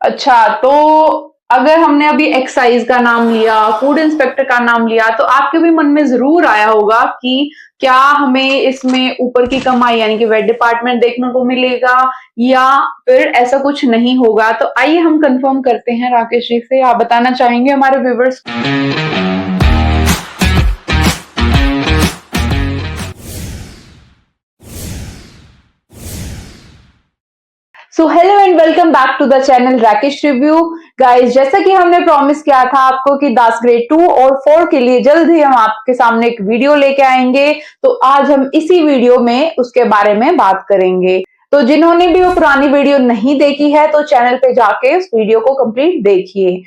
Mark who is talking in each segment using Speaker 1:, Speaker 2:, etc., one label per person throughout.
Speaker 1: अच्छा, तो अगर हमने अभी एक्साइज का नाम लिया, फूड इंस्पेक्टर का नाम लिया, तो आपके भी मन में ज़रूर आया होगा कि क्या हमें इसमें ऊपर की कमाई यानी कि वेट डिपार्टमेंट देखने को मिलेगा या फिर ऐसा कुछ नहीं होगा? तो आइए हम कन्फर्म करते हैं राकेश जी से। आप बताना चाहेंगे हमारे व्यूअर्स को? So hello and welcome back to the channel Rakesh review. Guys, जैसा कि हमने प्रॉमिस किया था आपको कि दास ग्रेड 2 और 4 के लिए जल्द ही हम आपके सामने एक वीडियो लेके आएंगे, तो आज हम इसी वीडियो में उसके बारे में बात करेंगे। तो जिन्होंने भी वो पुरानी वीडियो नहीं देखी है तो चैनल पे जाके उस वीडियो को कंप्लीट देखिए।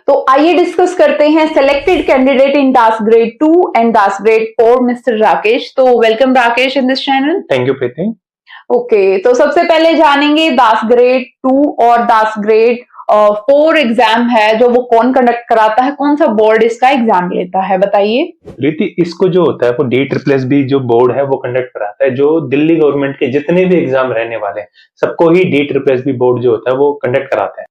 Speaker 1: तो आइए डिस्कस करते हैं selected candidate in DASS grade 2 and DASS grade 4 mister Rakesh. तो welcome Rakesh in this channel.
Speaker 2: Thank you Preeti.
Speaker 1: Okay, तो सबसे पहले जानेंगे दास ग्रेड 2 और दास ग्रेड 4 एग्जाम है जो वो कौन कंडक्ट कराता है, कौन सा बोर्ड इसका एग्जाम लेता है, बताइए।
Speaker 2: प्रीति, इसको जो होता है वो DSSS जो बोर्ड है वो कंडक्ट कराता है। जो दिल्ली गवर्नमेंट के जितने भी एग्जाम रहने वाले हैं सबको ही DSSS बोर्ड जो होता है वो कंडक्ट कराता है।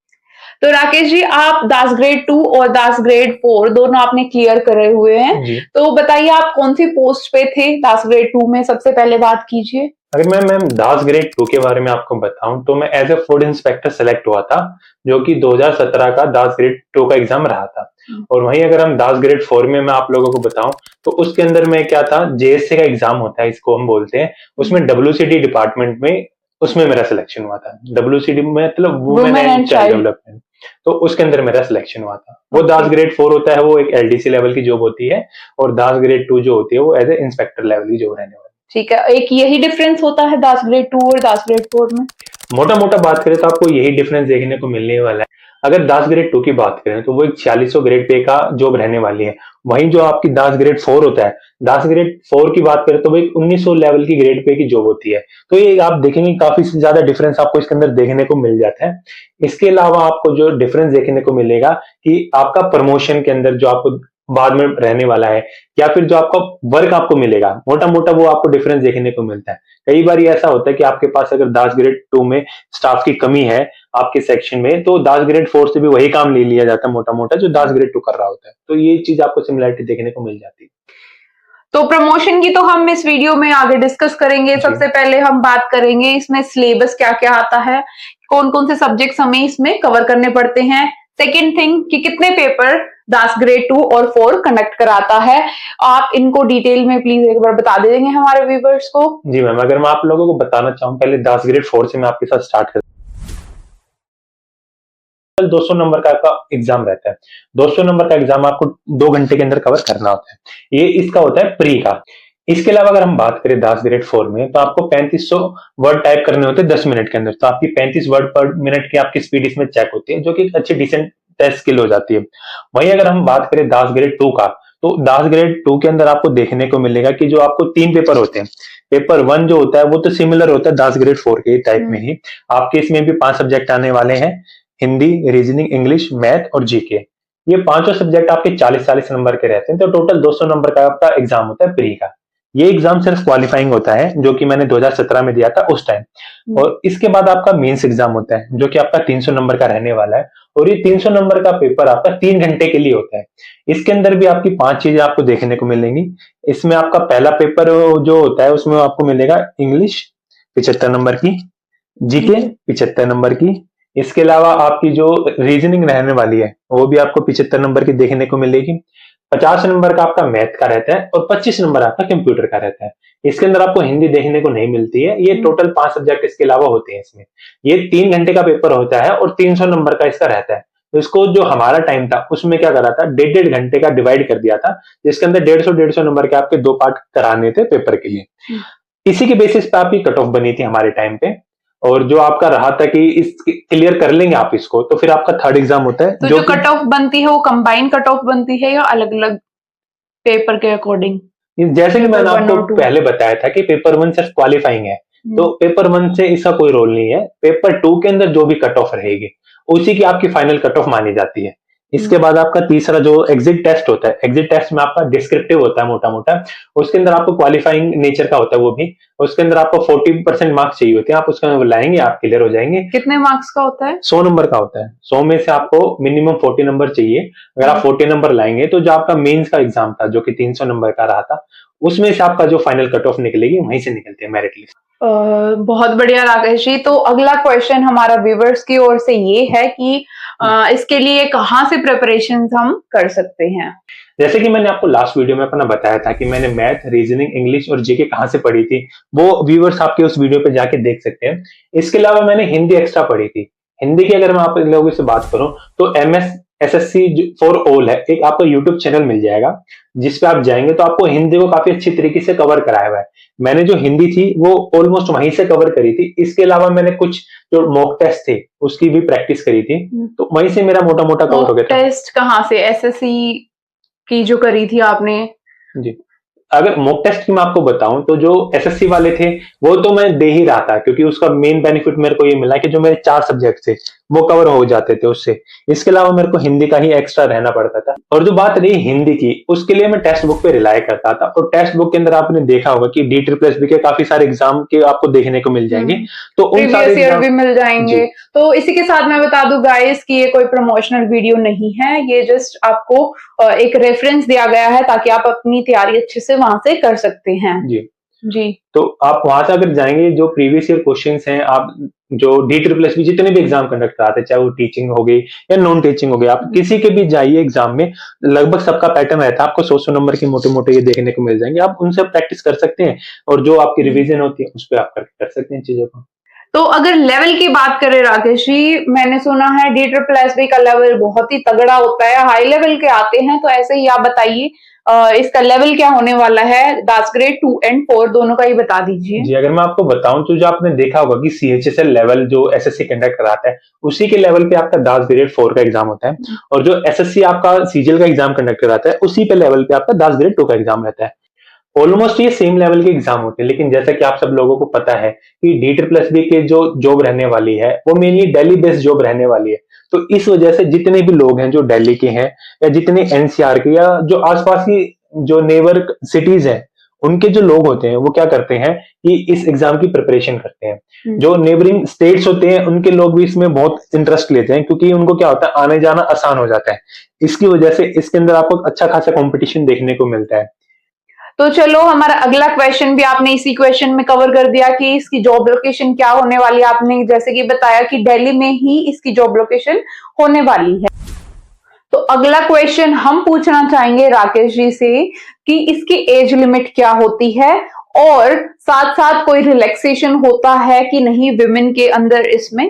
Speaker 1: तो राकेश जी, आप दास ग्रेड 2 और दास ग्रेड 4 दोनों आपने क्लियर करे हुए हैं, तो बताइए आप कौन सी पोस्ट पे थे दास ग्रेड 2 में? सबसे पहले बात कीजिए।
Speaker 2: अगर मैं दास ग्रेड 2 के बारे में आपको बताऊं तो मैं as a food inspector select हुआ था, जो कि 2017 का दास ग्रेड 2 का एग्जाम रहा था। और वहीं अगर हम दास ग्रेड 4 में मैं आप लोगों को बताऊं तो उसके अंदर में क्या था, JSC का एग्जाम होता है, इसको हम बोलते हैं। उसमें WCD डिपार्टमेंट में उसमें मेरा सिलेक्शन हुआ था। WCD मतलब वुमेन एंड चाइल्ड डेवलपमेंट, तो उसके अंदर मेरा सिलेक्शन हुआ था। वो दास ग्रेड 4 होता है, वो एक LDC लेवल की जॉब होती है, और दास ग्रेड 2 जो होती है वो एज ए इंस्पेक्टर लेवल की जॉब रहने वाली।
Speaker 1: ठीक है, एक यही डिफरेंस होता है दास ग्रेड 2 और दास ग्रेड 4 में?
Speaker 2: मोटा मोटा बात करें तो आपको यही डिफरेंस देखने को मिलने वाला है। अगर दास ग्रेड 2 की बात करें तो वो एक 4600 ग्रेड पे का जॉब रहने वाली है। वहीं जो आपकी दास ग्रेड 4 होता है, दास ग्रेड 4 की बात करें तो वो एक 1900 लेवल की ग्रेड पे की जॉब होती है। तो ये आप देखेंगे काफी ज्यादा डिफरेंस आपको इसके अंदर देखने को मिल जाता है। इसके अलावा आपको जो डिफरेंस देखने को मिलेगा कि आपका प्रमोशन के अंदर जो आपको बाद में रहने वाला है, या फिर जो आपका वर्क आपको मिलेगा, मोटा मोटा वो आपको डिफरेंस देखने को मिलता है। कई बार ऐसा होता है कि आपके पास अगर दास ग्रेड 2 में स्टाफ की कमी है आपके सेक्शन में, तो दास ग्रेड 4 से भी वही काम ले लिया जाता है मोटा मोटा जो दास ग्रेड 2 कर रहा होता है। तो ये चीज आपको सिमिलरिटी देखने को मिल जाती है।
Speaker 1: तो प्रमोशन की तो हम इस वीडियो में आगे डिस्कस करेंगे। सबसे पहले हम बात करेंगे इसमें सिलेबस क्या क्या आता है, कौन कौन से सब्जेक्ट्स हमें इसमें कवर करने पड़ते हैं। सेकेंड थिंग कि कितने पेपर दास ग्रेड 2 और 4 कंडक्ट कराता है। आप इनको डिटेल में प्लीज एक बार बता देंगे हमारे व्यूवर्स को।
Speaker 2: जी मैम, अगर मैं आप लोगों को बताना चाहूँ, पहले दास ग्रेड 4 से मैं आपके साथ स्टार्ट कर 200 नंबर का आपका एग्जाम रहता है। 200 नंबर का एग्जाम आपको 2 घंटे के अंदर कवर करना होता है। ये इसका होता है प्री का। इसके अलावा अगर हम बात करें दास ग्रेड 4 में, तो आपको 3500 वर्ड टाइप करने होते हैं 10 मिनट के अंदर। तो आपकी 35 वर्ड पर मिनट की आपकी स्पीड इसमें चेक होती है, जो कि अच्छी डिसेंट टेस्ट स्किल हो जाती है। वहीं अगर हम बात करें दास ग्रेड 2 का, तो दास ग्रेड 2 के अंदर आपको देखने को मिलेगा कि जो आपको 3 पेपर होते हैं। पेपर 1 जो होता है वो तो सिमिलर होता है दास ग्रेड 4 के टाइप में ही। आपके इसमें भी 5 सब्जेक्ट आने वाले हैं, हिंदी, रीजनिंग, इंग्लिश, मैथ और जीके। ये पांचों सब्जेक्ट आपके 40-40 नंबर के रहते हैं, तो टोटल 200 नंबर का आपका एग्जाम होता है प्री का। ये एग्जाम सिर्फ क्वालिफाइंग होता है, जो कि मैंने 2017 में दिया था उस टाइम। और इसके बाद आपका मेंस एग्जाम होता है, जो कि आपका 300 नंबर का रहने वाला है। और ये 300 नंबर का पेपर आपका 3 घंटे के लिए होता है। इसके अंदर भी आपकी 5 चीजें आपको देखने को मिलेंगी। इसमें आपका पहला पेपर जो होता है उसमें आपको मिलेगा इंग्लिश 75 नंबर की, जीके 75 नंबर की। इसके अलावा आपकी जो रीजनिंग रहने वाली है वो भी आपको 75 नंबर की देखने को मिलेगी। 50 नंबर का आपका मैथ का रहता है और 25 नंबर आपका कंप्यूटर का रहता है। इसके अंदर आपको हिंदी देखने को नहीं मिलती है। ये टोटल 5 सब्जेक्ट इसके अलावा होते हैं इसमें। ये 3 घंटे का पेपर होता है और 300 नंबर का इसका रहता है। तो इसको जो हमारा टाइम था उसमें क्या करा था, 1.5 घंटे का डिवाइड कर दिया था, जिसके अंदर 150 नंबर के आपके 2 पार्ट कराने थे पेपर के लिए। इसी के बेसिस पे आपकी कट ऑफ बनी थी हमारे टाइम पे। और जो आपका रहा था कि इस क्लियर कर लेंगे आप इसको, तो फिर आपका थर्ड एग्जाम होता है।
Speaker 1: तो जो कट ऑफ बनती है वो कंबाइंड कट ऑफ बनती है या अलग अलग पेपर के अकॉर्डिंग?
Speaker 2: जैसे कि मैंने आपको पहले बताया था कि पेपर 1 सिर्फ क्वालिफाइंग है, तो पेपर 1 से इसका कोई रोल नहीं है। पेपर 2 के अंदर जो भी कट ऑफ रहेगी उसी की आपकी फाइनल कट ऑफ मानी जाती है। इसके बाद आपका तीसरा जो एग्जिट टेस्ट होता है, एग्जिट टेस्ट में आपका डिस्क्रिप्टिव होता है मोटा मोटा, उसके अंदर आपको क्वालिफाइंग नेचर का होता है वो भी, उसके अंदर आपको 40% मार्क्स चाहिए होते हैं, आप उसका लाएंगे आप क्लियर हो जाएंगे।
Speaker 1: कितने मार्क्स का होता है?
Speaker 2: 100 नंबर का होता है, 100 में से आपको मिनिमम 40 नंबर चाहिए। अगर आप 40 नंबर लाएंगे तो जो आपका मेंस का एग्जाम था जो कि 300 नंबर का रहा था, उसमें से आपका जो फाइनल कट ऑफ निकलेगी वहीं से निकलते हैं मेरिट लिस्ट।
Speaker 1: बहुत बढ़िया राकेश जी। तो अगला क्वेश्चन हमारा व्यूवर्स की ओर से ये है कि इसके लिए कहाँ से प्रिपरेशन हम कर सकते हैं?
Speaker 2: जैसे कि मैंने आपको लास्ट वीडियो में अपना बताया था कि मैंने मैथ, रीजनिंग, इंग्लिश और जीके कहाँ से पढ़ी थी, वो व्यूवर्स आपके उस वीडियो पे जाके देख सकते हैं। इसके अलावा मैंने हिंदी एक्स्ट्रा पढ़ी थी। हिंदी की अगर मैं आप लोगों से बात करूं तो MS SSC फॉर ऑल है, एक आपको यूट्यूब चैनल मिल जाएगा जिसपे आप जाएंगे तो आपको हिंदी को काफी अच्छी तरीके से कवर कराया हुआ है। मैंने जो हिंदी थी वो ऑलमोस्ट वहीं से कवर करी थी। इसके अलावा मैंने कुछ जो मॉक टेस्ट थे उसकी भी प्रैक्टिस करी थी, तो वहीं से मेरा मोटा मोटा कवर हो गया था।
Speaker 1: टेस्ट कहाँ से? SSC की जो करी थी आपने?
Speaker 2: जी, अगर मॉक टेस्ट की मैं आपको बताऊं तो जो SSC वाले थे वो तो मैं दे ही रहा था, क्योंकि उसका मेन बेनिफिट मेरे को ये मिला कि जो मेरे 4 सब्जेक्ट थे वो कवर हो जाते थे उससे। इसके अलावा मेरे को हिंदी का ही एक्स्ट्रा रहना पड़ता था। और जो बात रही हिंदी की, उसके लिए मैं टेक्स्ट बुक पे रिलाय करता था, और टेक्स्ट बुक के अंदर आपने देखा होगा कि DSSS के काफी सारे एग्जाम के आपको देखने को मिल जाएंगे, तो उन सारे
Speaker 1: प्रीवियस ईयर भी मिल जाएंगे। तो इसी के साथ मैं बता दूं गाइस कि ये कोई प्रमोशनल वीडियो नहीं है, ये जस्ट आपको एक रेफरेंस दिया गया है ताकि आप अपनी तैयारी अच्छे से वहां से कर सकते हैं। जी।
Speaker 2: तो आप वहां से अगर जाएंगे, जो प्रीवियस ईयर क्वेश्चंस हैं, आप जो DSSS जितने भी एग्जाम कंडक्ट कराते हैं, चाहे वो टीचिंग हो गई या नॉन टीचिंग हो गई, आप किसी के भी जाइए एग्जाम में, लगभग सबका पैटर्न रहता है। आपको 100 नंबर के मोटे मोटे ये देखने को मिल जाएंगे, आप उनसे प्रैक्टिस कर सकते हैं और जो आपकी रिवीजन होती है उस पर आप कर सकते हैं चीजों को।
Speaker 1: तो अगर लेवल की बात करें राकेश जी, मैंने सुना है DSSS का लेवल बहुत ही तगड़ा होता है, हाई लेवल के आते हैं, तो ऐसे ही आप बताइए इसका लेवल क्या होने वाला है? दास ग्रेड 2 और 4 दोनों का ही बता दीजिए।
Speaker 2: जी, अगर मैं आपको बताऊं तो जो आपने देखा होगा कि CHSL लेवल जो SSC कंडक्ट कराता है, उसी के लेवल पे आपका दास ग्रेड 4 का एग्जाम होता है, और जो SSC आपका CGL का एग्जाम कंडक्ट कराता है, उसी पे लेवल पे आपका दास ग्रेड 2 का एग्जाम रहता है। ऑलमोस्ट ये सेम लेवल के एग्जाम होते हैं, लेकिन जैसा कि आप सब लोगों को पता है कि DSSS के जो जॉब रहने वाली है वो मेनली दिल्ली बेस्ड जॉब रहने वाली है। तो इस वजह से जितने भी लोग हैं जो दिल्ली के हैं, या जितने NCR के, या जो आसपास की जो नेबर सिटीज हैं, उनके जो लोग होते हैं वो क्या करते हैं कि इस एग्जाम की प्रिपरेशन करते हैं। जो नेबरिंग स्टेट्स होते हैं उनके लोग भी इसमें बहुत इंटरेस्ट लेते हैं, क्योंकि उनको क्या होता है, आने जाना आसान हो जाता है। इसकी वजह से इसके अंदर आपको अच्छा खासा कंपटीशन देखने को मिलता है।
Speaker 1: तो चलो, हमारा अगला क्वेश्चन भी आपने इसी क्वेश्चन में कवर कर दिया कि इसकी जॉब लोकेशन क्या होने वाली है। आपने जैसे कि बताया कि दिल्ली में ही इसकी जॉब लोकेशन होने वाली है। तो अगला क्वेश्चन हम पूछना चाहेंगे राकेश जी से कि इसकी एज लिमिट क्या होती है, और साथ साथ कोई रिलैक्सेशन होता है कि नहीं विमेन के अंदर इसमें?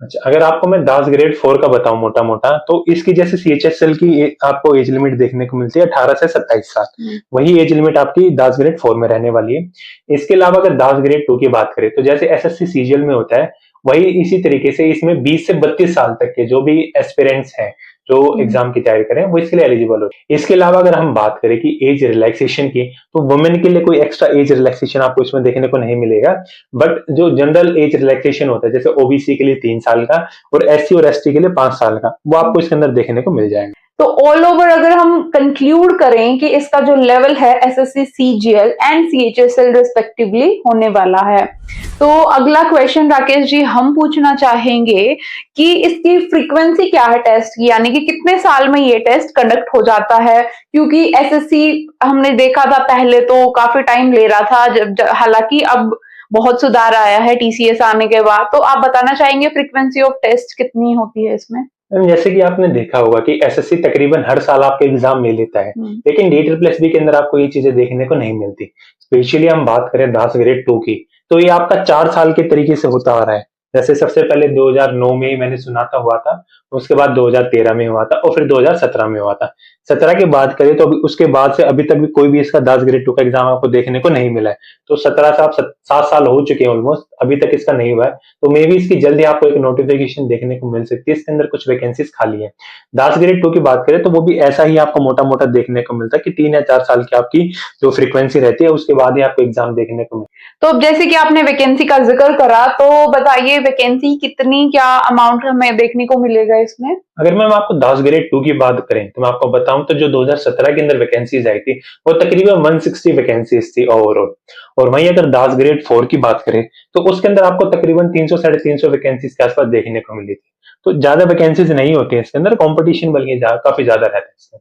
Speaker 2: अच्छा, अगर आपको मैं दास ग्रेड 4 का बताऊं मोटा मोटा, तो इसकी जैसे CHSL की आपको एज लिमिट देखने को मिलती है 18 से 27 साल, वही एज लिमिट आपकी दास ग्रेड 4 में रहने वाली है। इसके अलावा अगर दास ग्रेड 2 की बात करें तो जैसे SSC CGL में होता है, वही इसी तरीके से इसमें 20 से 32 साल तक के जो भी एस्पिरेंट्स हैं जो एग्जाम की तैयारी करें वो इसके लिए एलिजिबल हो। इसके अलावा अगर हम बात करें कि एज रिलैक्सेशन की, तो वुमेन के लिए कोई एक्स्ट्रा एज रिलैक्सेशन आपको इसमें देखने को नहीं मिलेगा, बट जो जनरल एज रिलैक्सेशन होता है जैसे OBC के लिए 3 साल का और SC और ST के लिए 5 साल का, वो आपको इसके अंदर देखने को मिल जाएगा।
Speaker 1: तो ऑल ओवर अगर हम कंक्लूड करें कि इसका जो लेवल है SSC CGL and CHSL respectively होने वाला है, तो अगला क्वेश्चन राकेश जी हम पूछना चाहेंगे कि इसकी फ्रीक्वेंसी क्या है टेस्ट की, यानी कि कितने साल में ये टेस्ट कंडक्ट हो जाता है? क्योंकि SSC हमने देखा था पहले तो काफी टाइम ले रहा था, हालांकि अब बहुत सुधार आया है TCS आने के बाद। तो आप बताना चाहेंगे फ्रीक्वेंसी ऑफ टेस्ट कितनी होती है इसमें?
Speaker 2: जैसे कि आपने देखा होगा कि SSC तकरीबन हर साल आपके एग्जाम ले लेता है, लेकिन DSSS के अंदर आपको ये चीजें देखने को नहीं मिलती। स्पेशली हम बात करें दास ग्रेड 2 की, तो ये आपका 4 साल के तरीके से होता आ रहा है। जैसे सबसे पहले 2009 में मैंने सुना था हुआ था, उसके बाद 2013 में हुआ था, और फिर 2017 में हुआ था। 17 की बात करें तो अभी उसके बाद से अभी तक भी कोई भी इसका दास ग्रेड 2 का एग्जाम आपको देखने को नहीं मिला है। तो 17 से आप 7 साल हो चुके हैं ऑलमोस्ट, अभी तक इसका नहीं हुआ है। तो मे भी इसकी जल्दी आपको एक नोटिफिकेशन देखने को मिल सकती है, इसके अंदर कुछ वैकेंसीज खाली है। दास ग्रेड 2 की बात करें तो वो भी ऐसा ही आपको मोटा मोटा देखने को मिलता है कि 3 या 4 साल की आपकी जो फ्रीक्वेंसी रहती है उसके बाद ही आपको एग्जाम देखने को मिलता है।
Speaker 1: तो अब जैसे कि आपने वैकेंसी का जिक्र करा, तो बताइए वैकेंसी कितनी, क्या अमाउंट हमें देखने को मिलेगा इसमें?
Speaker 2: अगर मैम आपको दास ग्रेड 2 की बात करें तो मैं आपको बताऊं तो जो 2017 के अंदर वैकेंसीज आई थी वो तकरीबन 160 वैकेंसीज थी ओवरऑल। और वहीं अगर दास ग्रेड 4 की बात करें तो उसके अंदर आपको तकरीबन 300 साढ़े 300 वैकेंसीज के आसपास देखने को मिली थी। तो ज्यादा वैकेंसीज नहीं होती है इसके अंदर, कॉम्पिटिशन बल्कि काफी ज्यादा रहता है इसमें।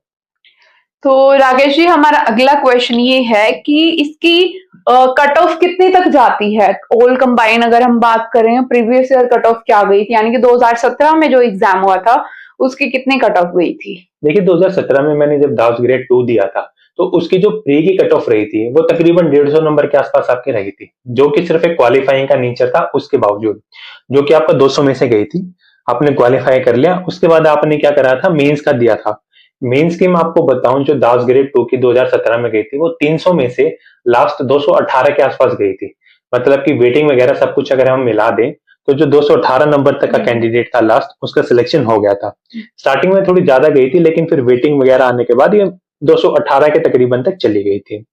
Speaker 1: तो राकेश जी, हमारा अगला क्वेश्चन ये है कि इसकी कट ऑफ कितने तक जाती है? ऑल कंबाइन अगर हम बात करें, प्रीवियस ईयर कट ऑफ क्या गई थी, यानी कि 2017 में जो एग्जाम हुआ था उसकी कितनी कट ऑफ गई थी?
Speaker 2: देखिए 2017 में मैंने जब दास ग्रेड 2 दिया था तो उसकी जो प्री की कट ऑफ रही थी वो तकरीबन 150 नंबर के आसपास आपकी रही थी, जो कि सिर्फ एक क्वालिफाइंग का नेचर था उसके बावजूद, जो कि आपका 200 में से गई थी। आपने क्वालिफाई कर लिया, उसके बाद आपने क्या करा था, मेंस का दिया था। मेंस की मैं आपको बताऊं जो दास ग्रेड 2 की 2017 में गई थी वो 300 में से लास्ट 218 के आसपास गई थी। मतलब कि वेटिंग वगैरह सब कुछ अगर हम मिला दें तो जो 218 नंबर तक का कैंडिडेट था लास्ट, उसका सिलेक्शन हो गया था। स्टार्टिंग में थोड़ी ज्यादा गई थी लेकिन फिर वेटिंग वगैरह आने के बाद ये 218 के तकरीबन तक चली गई थी।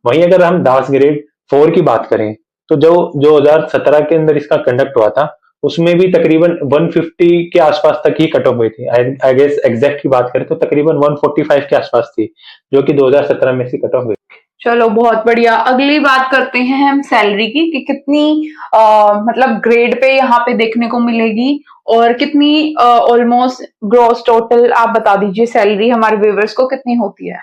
Speaker 2: वहीं अगर हम दास ग्रेड 4 की बात करें तो जो 2017 के अंदर इसका कंडक्ट हुआ था उसमें भी तकरीबन 150 के आसपास तक ही कट ऑफ हुई थी। आई गेस एग्जैक्ट की बात करें तो तकरीबन 145 के आसपास थी, जो कि 2017 में से कट ऑफ हुई।
Speaker 1: चलो बहुत बढ़िया। अगली बात करते हैं हम सैलरी की, कि कितनी मतलब ग्रेड पे यहाँ पे देखने को मिलेगी, और कितनी ऑलमोस्ट ग्रॉस टोटल आप बता दीजिए सैलरी हमारे व्यूअर्स को कितनी होती है?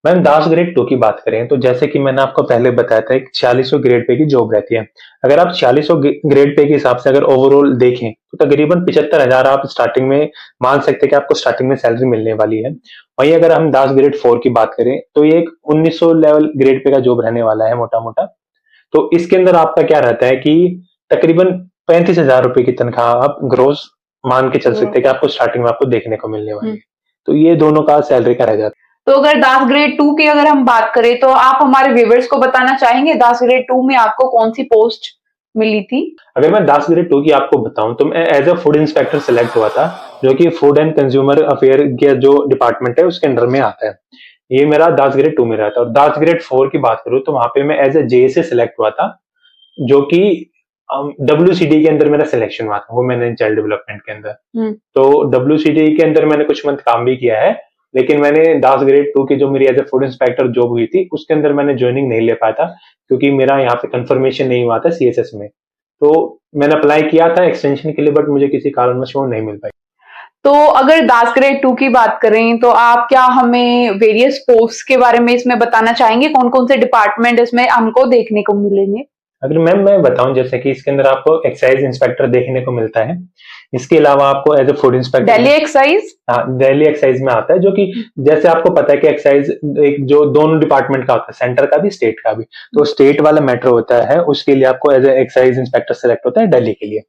Speaker 2: मैम दास ग्रेड 2 की बात करें तो जैसे कि मैंने आपको पहले बताया था एक 4600 ग्रेड पे की जॉब रहती है। अगर आप 4600 ग्रेड पे के हिसाब से अगर ओवरऑल देखें तो तकरीबन 75,000 आप स्टार्टिंग में मान सकते हैं कि आपको स्टार्टिंग में सैलरी मिलने वाली है। वहीं अगर हम दास ग्रेड 4 की बात करें तो ये एक 1900 लेवल ग्रेड पे का जॉब रहने वाला है मोटा मोटा। तो इसके अंदर आपका क्या रहता है कि तकरीबन 35,000 रुपए की तनख्वाह आप ग्रोस मान के चल सकते हैं कि आपको स्टार्टिंग में आपको देखने को मिलने वाली है। तो ये दोनों का सैलरी का रह जाता है।
Speaker 1: तो अगर दास ग्रेड 2 की अगर हम बात करें तो आप हमारे व्यूअर्स को बताना चाहेंगे दास ग्रेड 2 में आपको कौन सी पोस्ट मिली थी?
Speaker 2: अगर मैं दास ग्रेड 2 की आपको बताऊं तो मैं as a food inspector select हुआ था, जो कि फूड एंड कंज्यूमर अफेयर के जो डिपार्टमेंट है उसके अंडर में आता है। ये मेरा दास ग्रेड 2 में रहा था। और दास ग्रेड 4 की बात करूं तो वहां पे मैं एज ए जेएसए सिलेक्ट हुआ था, जो कि WCD के अंदर मेरा सिलेक्शन हुआ था, वो मैंने चाइल्ड डेवलपमेंट के अंदर। तो WCD के अंदर मैंने कुछ मंथ काम भी किया है, लेकिन मैंने दास ग्रेड 2 की जो मेरी as a food inspector job हुई थी उसके अंदर मैंने ज्वाइनिंग नहीं ले पाया था, क्योंकि मेरा यहाँ पे कंफर्मेशन नहीं हुआ था CSS में। तो मैंने अप्लाई किया था एक्सटेंशन के लिए, बट मुझे किसी कारणवश वो नहीं मिल पाई।
Speaker 1: तो अगर दास ग्रेड 2 की बात करें तो आप क्या हमें वेरियस पोस्ट के बारे में इसमें बताना चाहेंगे, कौन कौन से डिपार्टमेंट इसमें हमको देखने को मिलेंगे?
Speaker 2: अगर मैम मैं बताऊं जैसे कि इसके अंदर आपको एक्साइज इंस्पेक्टर देखने को मिलता है। इसके अलावा आपको as a food inspector
Speaker 1: Delhi excise,
Speaker 2: हाँ दिल्ली एक्साइज में आता है, जो कि जैसे आपको पता है कि एक्साइज एक जो दोनों डिपार्टमेंट का होता है, सेंटर का भी स्टेट का भी। तो स्टेट वाला मैटर होता है, उसके लिए आपको as a excise inspector select होता है दिल्ली के लिए।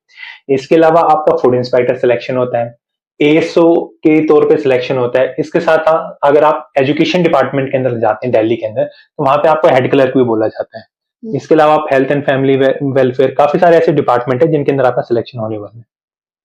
Speaker 2: इसके अलावा आपका फूड इंस्पेक्टर सिलेक्शन होता है, ASO के तौर पे सिलेक्शन होता है। इसके साथ अगर आप एजुकेशन डिपार्टमेंट के अंदर जाते हैं दिल्ली के अंदर तो वहां पे आपको हेड क्लर्क भी बोला जाता है। इसके अलावा आप हेल्थ एंड फैमिली वेलफेयर, काफी सारे ऐसे डिपार्टमेंट है जिनके अंदर आपका सिलेक्शन होने वाला है।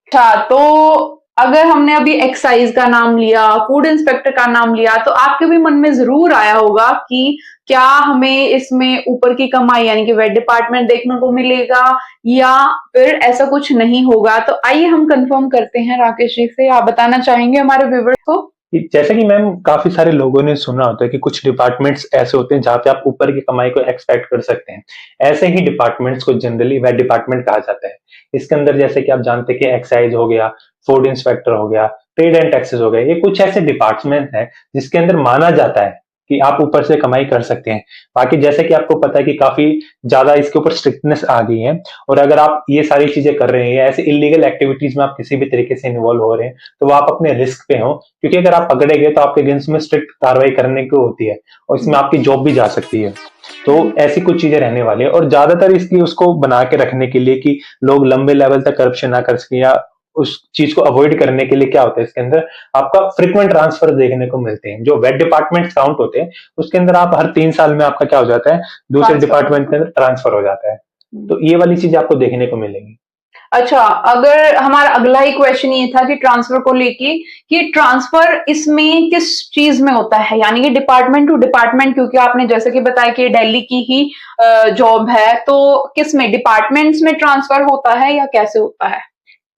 Speaker 1: अच्छा, तो अगर हमने अभी एक्साइज का नाम लिया, फूड इंस्पेक्टर का नाम लिया, तो आपके भी मन में जरूर आया होगा कि क्या हमें इसमें ऊपर की कमाई यानी कि वेट डिपार्टमेंट देखने को मिलेगा, या फिर ऐसा कुछ नहीं होगा? तो आइए हम कंफर्म करते हैं राकेश जी से। आप बताना चाहेंगे हमारे व्यूअर्स को?
Speaker 2: जैसे कि मैम काफी सारे लोगों ने सुना होता है कि कुछ डिपार्टमेंट्स ऐसे होते हैं जहां पे आप ऊपर की कमाई को एक्सपेक्ट कर सकते हैं। ऐसे ही डिपार्टमेंट्स को जनरली वेट डिपार्टमेंट कहा जाता है। इसके अंदर जैसे कि आप जानते हैं कि एक्साइज हो गया, फूड इंस्पेक्टर हो गया, ट्रेड एंड टैक्सेस हो गया, ये कुछ ऐसे डिपार्टमेंट हैं जिसके अंदर माना जाता है कि आप ऊपर से कमाई कर सकते हैं। बाकी जैसे कि आपको पता है कि काफी ज्यादा इसके ऊपर स्ट्रिक्टनेस आ गई है, और अगर आप ये सारी चीजें कर रहे हैं या ऐसे इलीगल एक्टिविटीज में आप किसी भी तरीके से इन्वॉल्व हो रहे हैं तो वो आप अपने रिस्क पे हो, क्योंकि अगर आप पकड़े गए तो आपके अगेंस्ट में स्ट्रिक्ट कार्रवाई करने की होती है और इसमें आपकी जॉब भी जा सकती है। तो ऐसी कुछ चीजें रहने वाली है, और ज्यादातर इसकी उसको बना के रखने के लिए कि लोग लंबे लेवल तक करप्शन ना कर सके, या उस चीज को अवॉइड करने के लिए क्या होता है इसके अंदर आपका फ्रीक्वेंट ट्रांसफर देखने को मिलते हैं। जो वेट डिपार्टमेंट काउंट होते हैं उसके अंदर आप हर 3 साल में आपका क्या हो जाता है, दूसरे डिपार्टमेंट के अंदर ट्रांसफर हो जाता है। तो ये वाली चीज आपको देखने को मिलेंगी।
Speaker 1: अच्छा, अगर हमारा अगला ही क्वेश्चन ये था कि ट्रांसफर को लेके कि ट्रांसफर इसमें किस चीज में होता है, यानी कि डिपार्टमेंट टू डिपार्टमेंट, क्योंकि आपने जैसे कि बताया कि दिल्ली की ही जॉब है, तो किस में डिपार्टमेंट्स में ट्रांसफर होता है या कैसे होता है?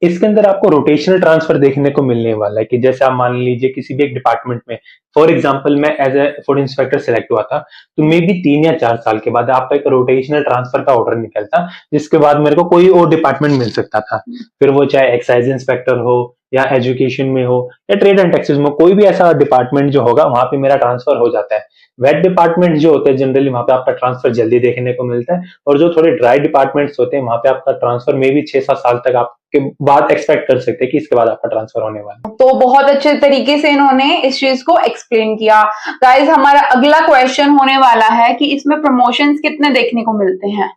Speaker 2: इसके अंदर आपको रोटेशनल ट्रांसफर देखने को मिलने वाला है कि जैसे आप मान लीजिए किसी भी एक डिपार्टमेंट में, फॉर एग्जांपल मैं as a food inspector select हुआ था, तो मे बी 3 या 4 साल के बाद आपका एक रोटेशनल ट्रांसफर का ऑर्डर निकलता, जिसके बाद मेरे को कोई और डिपार्टमेंट मिल सकता था। फिर वो चाहे एक्साइज इंस्पेक्टर हो या एजुकेशन में हो या ट्रेड एंड टैक्सेस में, कोई भी ऐसा डिपार्टमेंट जो होगा वहां पे मेरा ट्रांसफर हो जाता है। वेट डिपार्टमेंट जो होते हैं जनरली वहां पे आपका ट्रांसफर जल्दी देखने को मिलता है, और जो थोड़े ड्राई डिपार्टमेंट्स होते हैं वहां पे आपका ट्रांसफर मे बी 6-7 साल तक आपके बाद एक्सपेक्ट कर सकते हैं कि इसके बाद आपका ट्रांसफर होने वाला है।
Speaker 1: तो बहुत अच्छे तरीके से इन्होंने इस चीज को एक्सप्लेन किया। गाइस, हमारा अगला क्वेश्चन होने वाला है कि इसमें प्रमोशंस कितने देखने को मिलते हैं?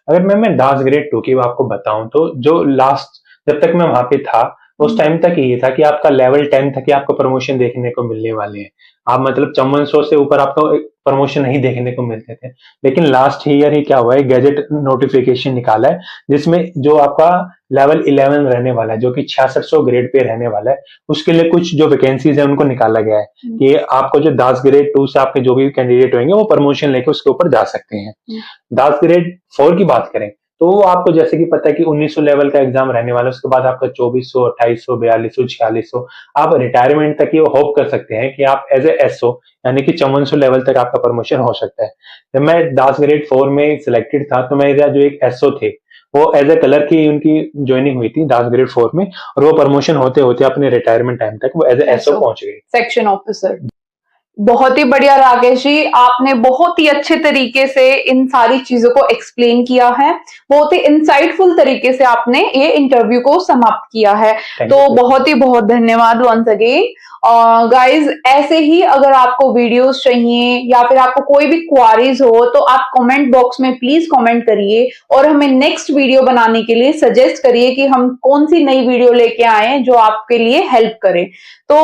Speaker 2: अगर मैं दास ग्रेड 2 की आपको बताऊं तो जो लास्ट जब तक मैं वहां पे था उस टाइम तक ये था कि आपका लेवल 10 तक ही आपको प्रमोशन देखने को मिलने वाले हैं। आप मतलब 5400 से ऊपर आपको प्रमोशन नहीं देखने को मिलते थे। लेकिन लास्ट ईयर ही क्या हुआ है, गैजेट नोटिफिकेशन निकाला है जिसमें जो आपका लेवल 11 रहने वाला है, जो कि 6600 ग्रेड पे रहने वाला है, उसके लिए कुछ जो वैकेंसीज है उनको निकाला गया है कि आपको जो दास ग्रेड 2 से आपके जो भी कैंडिडेट होंगे वो प्रमोशन लेके उसके ऊपर जा सकते हैं। दास ग्रेड 4 की बात करें तो वो आपको जैसे कि पता है कि 1900 लेवल का एग्जाम रहने वाला है, उसके बाद आपका 2400, 2800, 4200, 4600, आप रिटायरमेंट तक ये होप कर सकते हैं कि आप एज ए एसओ यानी कि 5400 लेवल तक आपका प्रमोशन हो सकता है। जब मैं दास ग्रेड 4 में सिलेक्टेड था तो मेरा जो एक एसओ थे वो एज ए कलर की उनकी ज्वाइनिंग हुई थी दास ग्रेड 4 में, और वो प्रमोशन होते होते अपने रिटायरमेंट टाइम तक वो एज ए एसओ पहुंच गए।
Speaker 1: Section officer. बहुत ही बढ़िया राकेश जी, आपने बहुत ही अच्छे तरीके से इन सारी चीजों को एक्सप्लेन किया है। बहुत ही इंसाइटफुल तरीके से आपने ये इंटरव्यू को समाप्त किया है, तो बहुत धन्यवाद वंस अगेन। गाइज, ऐसे ही अगर आपको वीडियोस चाहिए या फिर आपको कोई भी क्वारीज हो तो आप कमेंट बॉक्स में प्लीज कमेंट करिए और हमें नेक्स्ट वीडियो बनाने के लिए सजेस्ट करिए कि हम कौन सी नई वीडियो लेके आए जो आपके लिए हेल्प करे। तो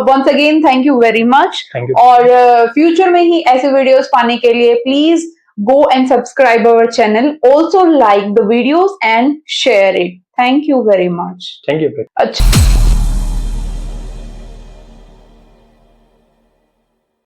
Speaker 1: once again thank you very much, और फ्यूचर में ही ऐसे वीडियोस पाने के लिए please go and subscribe our channel. Also like the videos and share it. Thank you very much.
Speaker 2: Thank you.
Speaker 1: अच्छा।